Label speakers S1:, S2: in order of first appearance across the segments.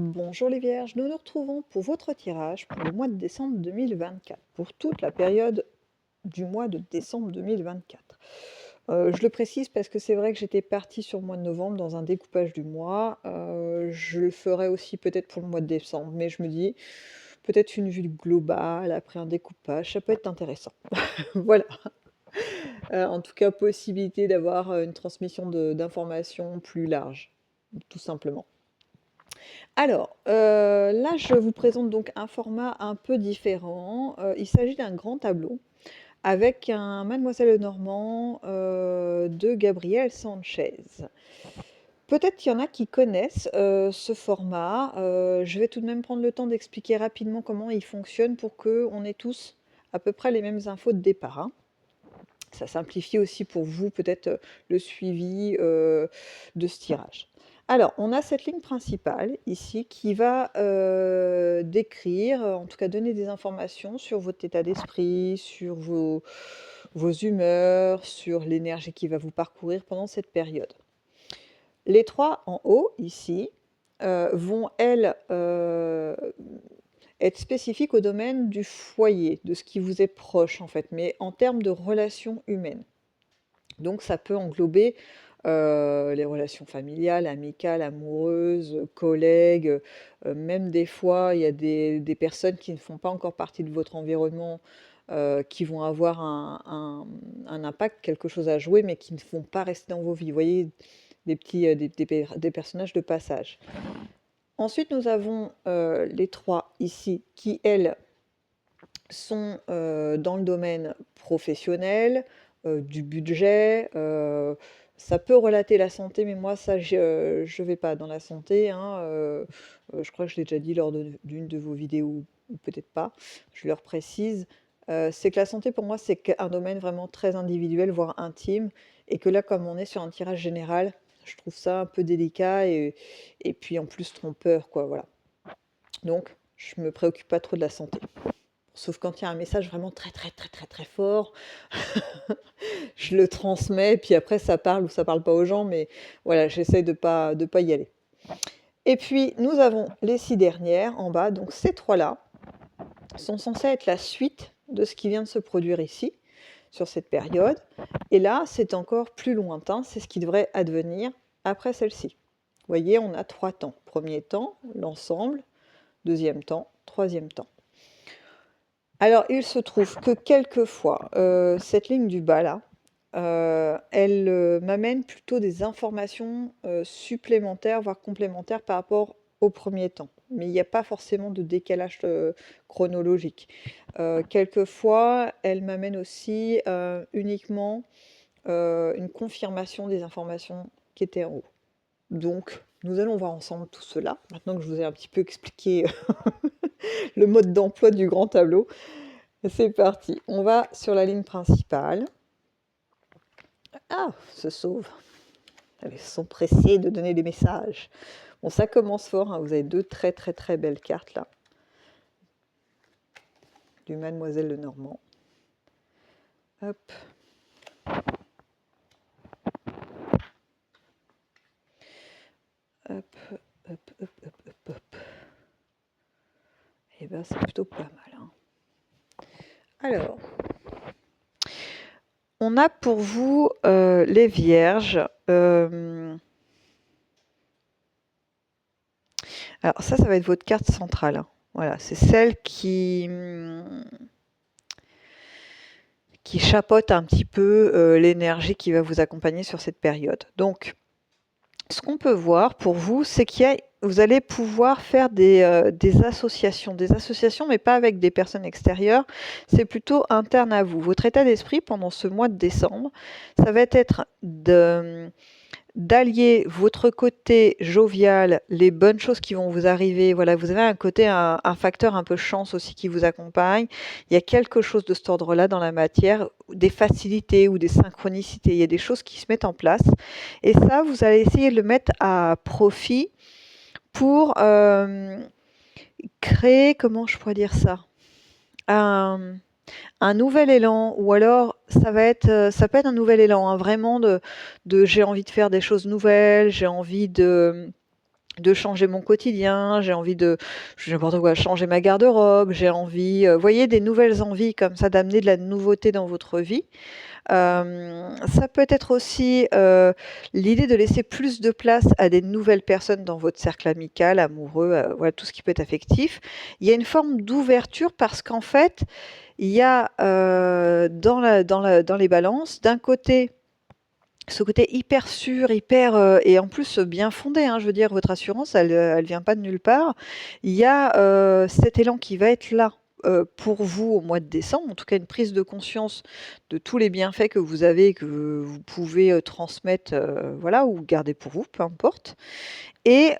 S1: Bonjour les Vierges, nous nous retrouvons pour votre tirage pour le mois de décembre 2024, pour toute la période du mois de décembre 2024. Je le précise parce que c'est vrai que j'étais partie sur le mois de novembre dans un découpage du mois. Je le ferai aussi peut-être pour le mois de décembre, mais je me dis peut-être une vue globale après un découpage, ça peut être intéressant. Voilà. En tout cas, possibilité d'avoir une transmission d'informations plus large, tout simplement. Alors, là, je vous présente donc un format un peu différent. Il s'agit d'un grand tableau avec un Mademoiselle Lenormand, de Gabriel Sanchez. Peut-être qu'il y en a qui connaissent, ce format. Je vais tout de même prendre le temps d'expliquer rapidement comment il fonctionne pour qu'on ait tous à peu près les mêmes infos de départ, hein. Ça simplifie aussi pour vous peut-être, le suivi, de ce tirage. Alors, on a cette ligne principale ici qui va, décrire, en tout cas donner des informations sur votre état d'esprit, sur vos humeurs, sur l'énergie qui va vous parcourir pendant cette période. Les 3 en haut ici, vont elles, être spécifiques au domaine du foyer, de ce qui vous est proche en fait, mais en termes de relations humaines. Donc ça peut englober, les relations familiales, amicales, amoureuses, collègues, même des fois, il y a des personnes qui ne font pas encore partie de votre environnement, qui vont avoir un impact, quelque chose à jouer, mais qui ne vont pas rester dans vos vies. Vous voyez? Des petits, des personnages de passage. Ensuite, nous avons, les 3 ici qui, elles, sont, dans le domaine professionnel, du budget, ça peut relater la santé, mais moi ça je vais pas dans la santé, hein, je crois que je l'ai déjà dit lors d'une de vos vidéos ou peut-être pas, je le reprécise. C'est que la santé pour moi, c'est un domaine vraiment très individuel, voire intime et que là, comme on est sur un tirage général, je trouve ça un peu délicat et puis en plus trompeur quoi, voilà. Donc je me préoccupe pas trop de la santé. Sauf quand il y a un message vraiment très, très, très, très, très fort, je le transmets, puis après ça parle ou ça parle pas aux gens, mais voilà, j'essaie de pas y aller. Et puis nous avons les 6 dernières en bas, donc ces 3-là sont censées être la suite de ce qui vient de se produire ici, sur cette période. Et là, c'est encore plus lointain, c'est ce qui devrait advenir après celle-ci. Vous voyez, on a 3 temps. Premier temps, l'ensemble, deuxième temps, troisième temps. Alors, il se trouve que quelquefois, cette ligne du bas là, elle, m'amène plutôt des informations, supplémentaires, voire complémentaires par rapport au premier temps. Mais il n'y a pas forcément de décalage, chronologique. Quelquefois, elle m'amène aussi, uniquement, une confirmation des informations qui étaient en haut. Donc, nous allons voir ensemble tout cela, maintenant que je vous ai un petit peu expliqué le mode d'emploi du grand tableau. C'est parti, on va sur la ligne principale. Ah, se sauve. Ils sont pressés de donner des messages. Bon, ça commence fort, hein. Vous avez 2 très très très belles cartes là. Du Mademoiselle Lenormand. Hop. Hop, hop, hop, hop, hop, hop. Et ben c'est plutôt pas mal, hein. Alors, on a pour vous, les Vierges. Alors ça va être votre carte centrale, hein. Voilà, c'est celle qui chapeaute un petit peu, l'énergie qui va vous accompagner sur cette période. Donc, ce qu'on peut voir pour vous, c'est vous allez pouvoir faire des associations, mais pas avec des personnes extérieures, c'est plutôt interne à vous. Votre état d'esprit pendant ce mois de décembre, ça va être d'allier votre côté jovial, les bonnes choses qui vont vous arriver. Voilà, vous avez un côté, un facteur un peu chance aussi qui vous accompagne. Il y a quelque chose de cet ordre-là dans la matière, des facilités ou des synchronicités. Il y a des choses qui se mettent en place. Et ça, vous allez essayer de le mettre à profit pour créer, comment je pourrais dire ça, un nouvel élan, ou alors ça peut être un nouvel élan, hein, vraiment de j'ai envie de faire des choses nouvelles, j'ai envie de de changer mon quotidien, j'ai envie de je n'importe quoi, changer ma garde-robe, j'ai envie, voyez des nouvelles envies comme ça, d'amener de la nouveauté dans votre vie. Ça peut être aussi, l'idée de laisser plus de place à des nouvelles personnes dans votre cercle amical, amoureux, voilà, tout ce qui peut être affectif. Il y a une forme d'ouverture parce qu'en fait, il y a, dans les balances, d'un côté, ce côté hyper sûr, hyper, et en plus, bien fondé, hein. Je veux dire, votre assurance, elle vient pas de nulle part. Il y a, cet élan qui va être là, pour vous au mois de décembre, en tout cas une prise de conscience de tous les bienfaits que vous avez, que vous pouvez, transmettre, voilà, ou garder pour vous, peu importe, et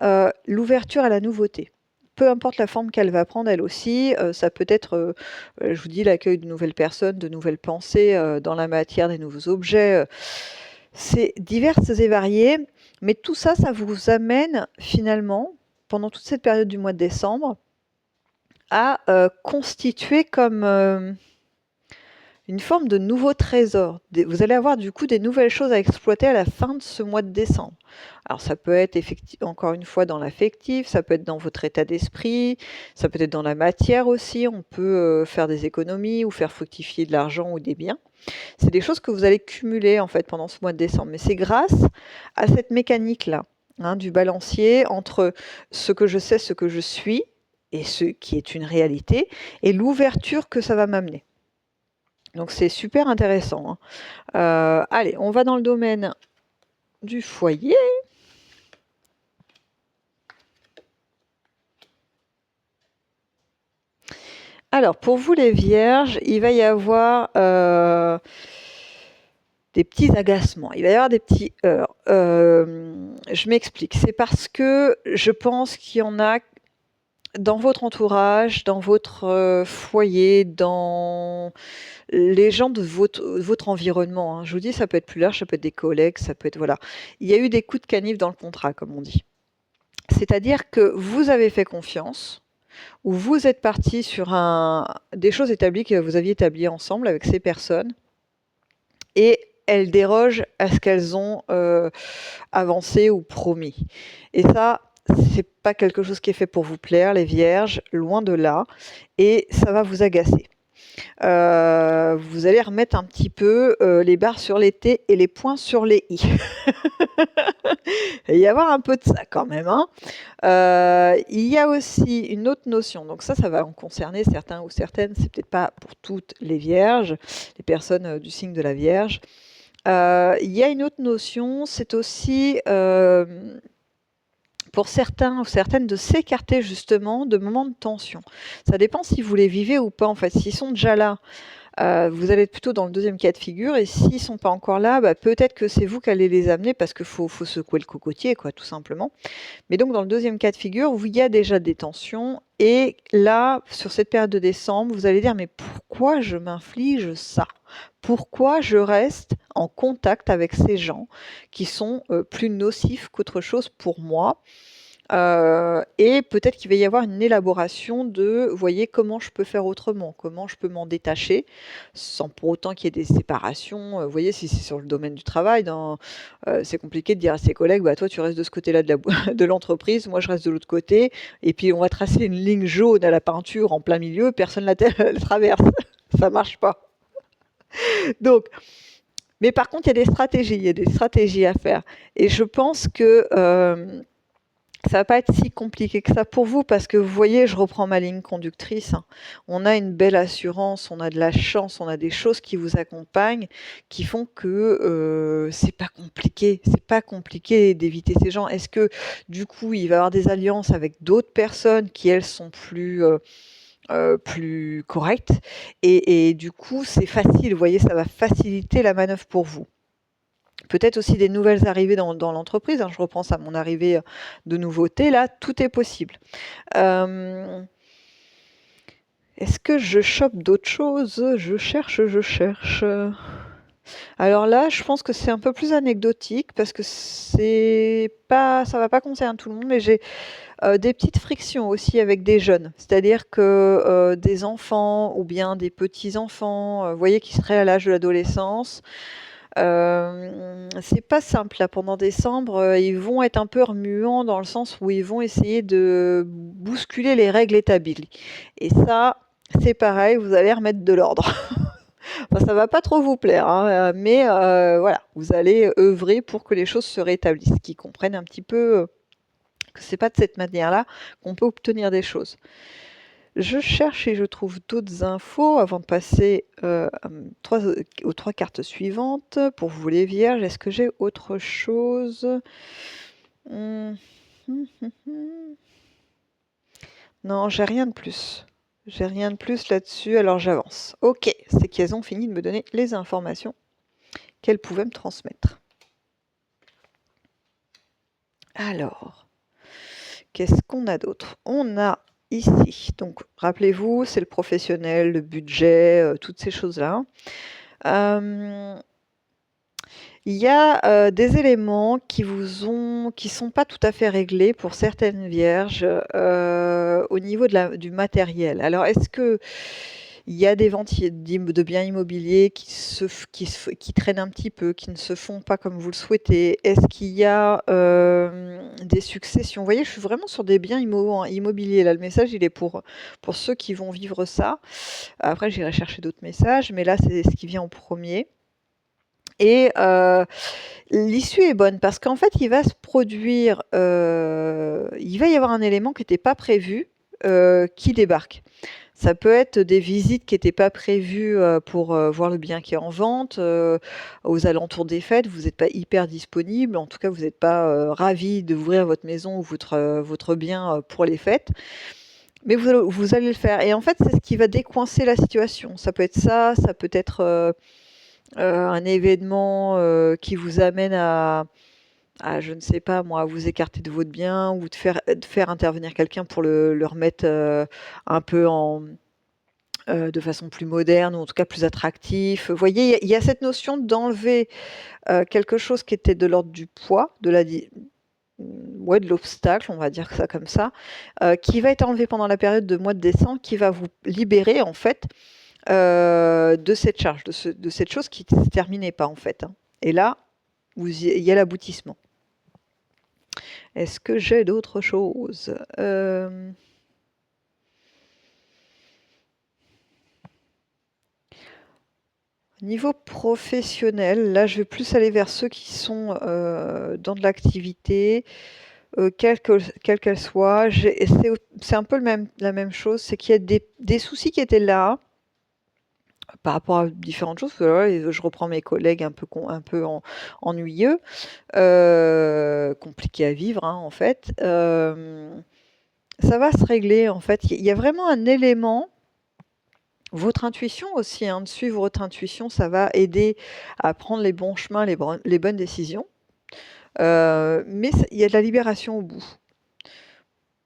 S1: l'ouverture à la nouveauté. Peu importe la forme qu'elle va prendre elle aussi, ça peut être, je vous dis l'accueil de nouvelles personnes, de nouvelles pensées, dans la matière, des nouveaux objets, c'est diverses et varié, mais tout ça, ça vous amène finalement, pendant toute cette période du mois de décembre, à, constituer comme, une forme de nouveau trésor. Vous allez avoir du coup des nouvelles choses à exploiter à la fin de ce mois de décembre. Alors ça peut être encore une fois dans l'affectif, ça peut être dans votre état d'esprit, ça peut être dans la matière aussi, on peut faire des économies ou faire fructifier de l'argent ou des biens. C'est des choses que vous allez cumuler en fait pendant ce mois de décembre. Mais c'est grâce à cette mécanique-là, hein, du balancier entre ce que je sais, ce que je suis, et ce qui est une réalité, et l'ouverture que ça va m'amener. Donc c'est super intéressant, hein. Allez, on va dans le domaine du foyer. Alors, pour vous les vierges, il va y avoir des petits agacements, il va y avoir des petits heurts. Je m'explique. C'est parce que je pense qu'il y en a dans votre entourage, dans votre foyer, dans les gens de votre environnement, hein. Je vous dis, ça peut être plus large, ça peut être des collègues, ça peut être voilà. Il y a eu des coups de canif dans le contrat, comme on dit. C'est-à-dire que vous avez fait confiance, ou vous êtes parti sur des choses établies que vous aviez établies ensemble avec ces personnes, et elles dérogent à ce qu'elles ont avancé ou promis. Et ça, c'est pas quelque chose qui est fait pour vous plaire, les vierges, loin de là, et ça va vous agacer. Vous allez remettre un petit peu les barres sur les T et les points sur les I. Il va y avoir un peu de ça quand même, hein. Il y a aussi une autre notion, donc ça va en concerner certains ou certaines, c'est peut-être pas pour toutes les vierges, les personnes du signe de la Vierge. Il y a une autre notion, c'est aussi pour certains ou certaines de s'écarter justement de moments de tension. Ça dépend si vous les vivez ou pas en fait. S'ils sont déjà là, vous allez être plutôt dans le deuxième cas de figure, et s'ils ne sont pas encore là, peut-être que c'est vous qui allez les amener parce qu'il faut secouer le cocotier, quoi, tout simplement. Mais donc dans le deuxième cas de figure, où il y a déjà des tensions, et là, sur cette période de décembre, vous allez dire: mais pourquoi je m'inflige ça? Pourquoi je reste en contact avec ces gens qui sont plus nocifs qu'autre chose pour moi? Et peut-être qu'il va y avoir une élaboration de, voyez, comment je peux faire autrement, comment je peux m'en détacher, sans pour autant qu'il y ait des séparations. Vous voyez, si c'est sur le domaine du travail, c'est compliqué de dire à ses collègues, bah, toi tu restes de ce côté-là de l'entreprise, moi je reste de l'autre côté, et puis on va tracer une ligne jaune à la peinture en plein milieu, personne la traverse. Ça marche pas. Donc, mais par contre, il y a des stratégies à faire. Et je pense que ça va pas être si compliqué que ça pour vous, parce que vous voyez, je reprends ma ligne conductrice, hein. On a une belle assurance, on a de la chance, on a des choses qui vous accompagnent, qui font que c'est pas compliqué. C'est pas compliqué d'éviter ces gens. Est-ce que du coup, il va y avoir des alliances avec d'autres personnes qui, elles, sont plus correctes, et du coup, c'est facile. Vous voyez, ça va faciliter la manœuvre pour vous. Peut-être aussi des nouvelles arrivées dans l'entreprise, hein. Je reprends à mon arrivée de nouveautés, là, tout est possible. Est-ce que je chope d'autres choses? Je cherche. Alors là, je pense que c'est un peu plus anecdotique, parce que ça va pas concerner tout le monde, mais j'ai des petites frictions aussi avec des jeunes. C'est-à-dire que des enfants ou bien des petits-enfants, vous voyez, qui seraient à l'âge de l'adolescence, C'est pas simple là pendant décembre, ils vont être un peu remuants dans le sens où ils vont essayer de bousculer les règles établies et ça, c'est pareil, vous allez remettre de l'ordre. Enfin, ça va pas trop vous plaire, hein, mais voilà, vous allez œuvrer pour que les choses se rétablissent, qu'ils comprennent un petit peu, que c'est pas de cette manière-là qu'on peut obtenir des choses. Je cherche et je trouve d'autres infos avant de passer aux 3 cartes suivantes. Pour vous les vierges, est-ce que j'ai autre chose? Hum, hum, hum, hum. Non, j'ai rien de plus. J'ai rien de plus là-dessus, alors j'avance. Ok, c'est qu'elles ont fini de me donner les informations qu'elles pouvaient me transmettre. Alors, qu'est-ce qu'on a d'autre? On a ici, donc rappelez-vous, c'est le professionnel, le budget, toutes ces choses-là. Il y a des éléments qui sont pas tout à fait réglés pour certaines vierges au niveau du matériel. Alors, est-ce que il y a des ventes de biens immobiliers qui traînent un petit peu, qui ne se font pas comme vous le souhaitez? Est-ce qu'il y a des successions? Vous voyez, je suis vraiment sur des biens immobiliers. Là, le message, il est pour ceux qui vont vivre ça. Après, j'irai chercher d'autres messages, mais là, c'est ce qui vient en premier. Et l'issue est bonne parce qu'en fait, il va se produire, il va y avoir un élément qui n'était pas prévu, qui débarque. Ça peut être des visites qui n'étaient pas prévues pour voir le bien qui est en vente, aux alentours des fêtes. Vous n'êtes pas hyper disponible, en tout cas, vous n'êtes pas ravi d'ouvrir votre maison ou votre bien pour les fêtes. Mais vous allez le faire. Et en fait, c'est ce qui va décoincer la situation. Ça peut être ça, ça peut être un événement qui vous amène je ne sais pas moi, à vous écarter de votre bien ou de faire intervenir quelqu'un pour le remettre un peu de façon plus moderne ou en tout cas plus attractif. Vous voyez, il y a cette notion d'enlever quelque chose qui était de l'ordre du poids, ouais, de l'obstacle, on va dire ça comme ça, qui va être enlevé pendant la période de mois de décembre, qui va vous libérer en fait de cette charge, de cette chose qui ne se terminait pas en fait, hein. Et là, il y a l'aboutissement. Est-ce que j'ai d'autres choses? Niveau professionnel, là, je vais plus aller vers ceux qui sont dans de l'activité, quelle qu'elle soit. C'est un peu la même chose, c'est qu'il y a des soucis qui étaient là par rapport à différentes choses. Voilà, je reprends mes collègues un peu ennuyeux, compliqués à vivre, hein, en fait. Ça va se régler, en fait. Il y a vraiment un élément, votre intuition aussi, hein, de suivre votre intuition, ça va aider à prendre les bons chemins, les bonnes décisions. Mais il y a de la libération au bout.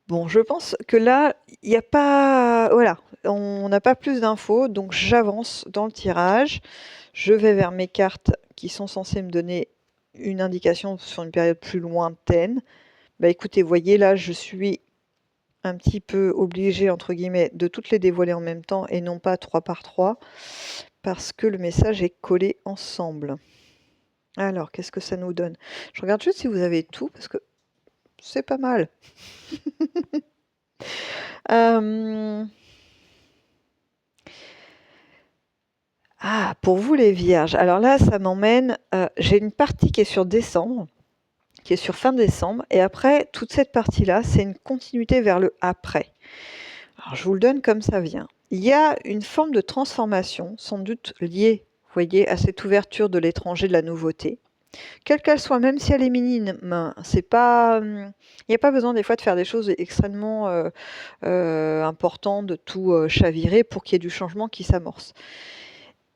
S1: Bon, je pense que là, il n'y a pas... Voilà, on n'a pas plus d'infos, donc j'avance dans le tirage. Je vais vers mes cartes qui sont censées me donner une indication sur une période plus lointaine. Bah écoutez, voyez là, je suis un petit peu obligée, entre guillemets, de toutes les dévoiler en même temps et non pas 3 par 3, parce que le message est collé ensemble. Alors, qu'est-ce que ça nous donne? Je regarde juste si vous avez tout, parce que c'est pas mal. Pour vous les vierges. Alors là, ça m'emmène... j'ai une partie qui est sur décembre, qui est sur fin décembre, et après, toute cette partie-là, c'est une continuité vers le après. Alors, je vous le donne comme ça vient. Il y a une forme de transformation, sans doute liée, vous voyez, à cette ouverture de l'étranger, de la nouveauté. Quelle qu'elle soit, même si elle est minime, c'est pas, il n'y a pas besoin des fois de faire des choses extrêmement importantes, de tout chavirer pour qu'il y ait du changement qui s'amorce.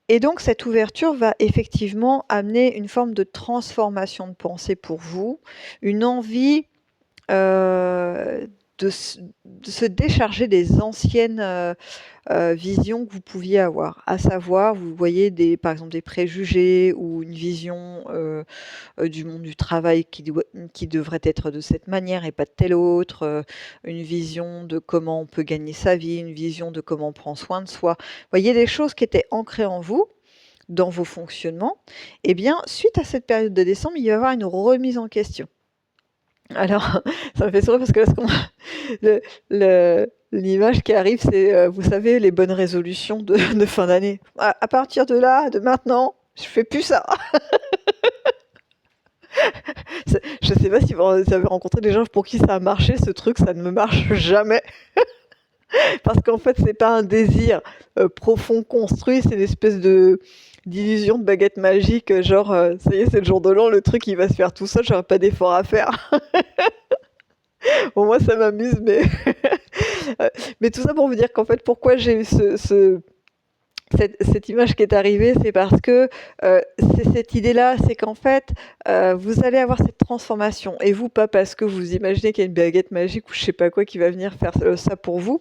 S1: Et donc cette ouverture va effectivement amener une forme de transformation de pensée pour vous, une envie de se décharger des anciennes visions que vous pouviez avoir. À savoir, vous voyez par exemple des préjugés ou une vision du monde du travail qui devrait être de cette manière et pas de telle autre, une vision de comment on peut gagner sa vie, une vision de comment on prend soin de soi. Vous voyez des choses qui étaient ancrées en vous. dans vos fonctionnements, eh bien, suite à cette période de décembre, il va y avoir une remise en question. Alors, ça me fait sourire parce que là, l'image qui arrive, c'est, vous savez, les bonnes résolutions de fin d'année. À partir de là, de maintenant, je fais plus ça. Je sais pas si vous avez rencontré des gens pour qui ça a marché, ce truc, ça ne me marche jamais. Parce qu'en fait, c'est pas un désir profond construit, c'est une espèce d'illusion de baguette magique, genre, ça y est, c'est le jour de l'an, le truc, il va se faire tout seul, j'aurai pas d'effort à faire. Bon, moi, ça m'amuse, mais... mais tout ça pour vous dire qu'en fait, pourquoi j'ai eu cette image qui est arrivée, c'est parce que c'est cette idée-là, c'est qu'en fait, vous allez avoir cette transformation, et vous, pas parce que vous imaginez qu'il y a une baguette magique ou je sais pas quoi qui va venir faire ça pour vous,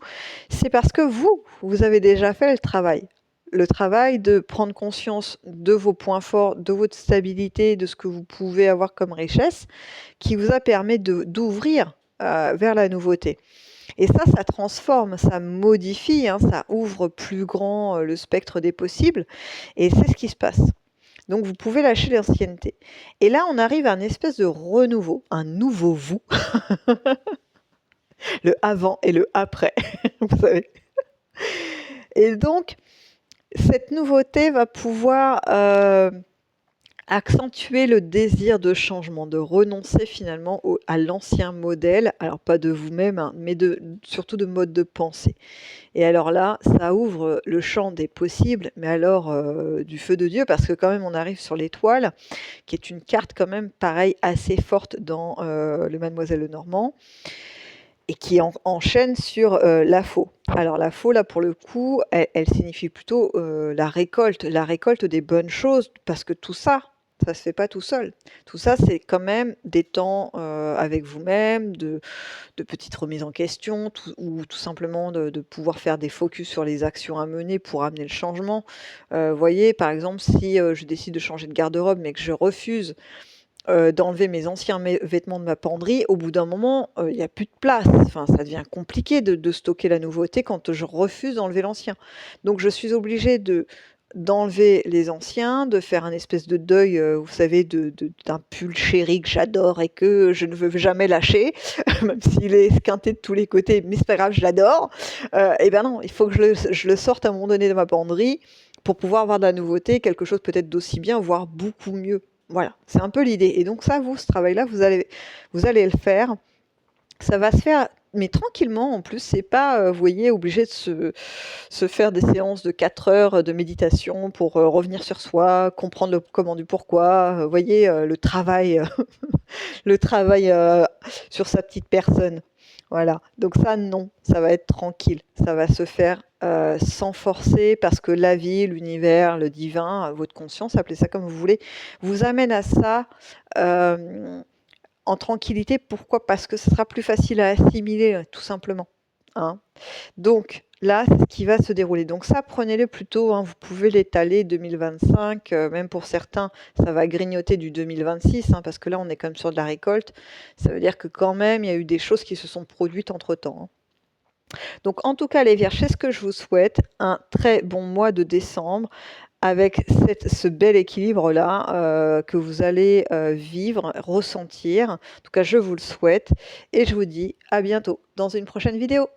S1: c'est parce que vous avez déjà fait le travail. Le travail de prendre conscience de vos points forts, de votre stabilité, de ce que vous pouvez avoir comme richesse, qui vous a permis d'ouvrir vers la nouveauté. Et ça transforme, ça modifie, hein, ça ouvre plus grand le spectre des possibles, et c'est ce qui se passe. Donc vous pouvez lâcher l'ancienneté. Et là, on arrive à un espèce de renouveau, un nouveau vous, le avant et le après, vous savez. Et donc, cette nouveauté va pouvoir accentuer le désir de changement, de renoncer finalement à l'ancien modèle, alors pas de vous-même, hein, mais surtout de mode de pensée. Et alors là, ça ouvre le champ des possibles, mais alors du feu de Dieu, parce que quand même on arrive sur l'étoile, qui est une carte quand même pareil assez forte dans le Mademoiselle Lenormand, et qui enchaîne sur la faux. Alors la faux, là pour le coup, elle signifie plutôt la récolte des bonnes choses, parce que tout ça, ça se fait pas tout seul. Tout ça, c'est quand même des temps avec vous-même, de petites remises en question, ou tout simplement de pouvoir faire des focus sur les actions à mener pour amener le changement. Voyez, par exemple, si je décide de changer de garde-robe, mais que je refuse d'enlever mes anciens vêtements de ma penderie, au bout d'un moment, il n'y a plus de place. Enfin, ça devient compliqué de stocker la nouveauté quand je refuse d'enlever l'ancien. Donc je suis obligée d'enlever les anciens, de faire un espèce de deuil, vous savez, d'un pull chéri que j'adore et que je ne veux jamais lâcher, même s'il est esquinté de tous les côtés, mais c'est pas grave, je l'adore. Et ben non, il faut que je le sorte à un moment donné de ma penderie pour pouvoir avoir de la nouveauté, quelque chose peut-être d'aussi bien, voire beaucoup mieux. Voilà, c'est un peu l'idée. Et donc ça, ce travail-là, vous allez le faire. Ça va se faire, mais tranquillement en plus. C'est pas, vous voyez, obligé de se faire des séances de 4 heures de méditation pour revenir sur soi, comprendre le comment du pourquoi. Vous voyez, le travail, le travail sur sa petite personne. Voilà. Donc ça, non, ça va être tranquille. Ça va se faire sans forcer, parce que la vie, l'univers, le divin, votre conscience, appelez ça comme vous voulez, vous amène à ça en tranquillité. Pourquoi? Parce que ce sera plus facile à assimiler, tout simplement. Hein. Donc là, c'est ce qui va se dérouler. Donc ça, prenez-le plutôt, hein, vous pouvez l'étaler 2025, même pour certains, ça va grignoter du 2026, hein, parce que là, on est quand même sur de la récolte. Ça veut dire que quand même, il y a eu des choses qui se sont produites entre-temps. Hein. Donc en tout cas, les Vierges, c'est ce que je vous souhaite. Un très bon mois de décembre, avec ce bel équilibre-là que vous allez vivre, ressentir. En tout cas, je vous le souhaite. Et je vous dis à bientôt dans une prochaine vidéo.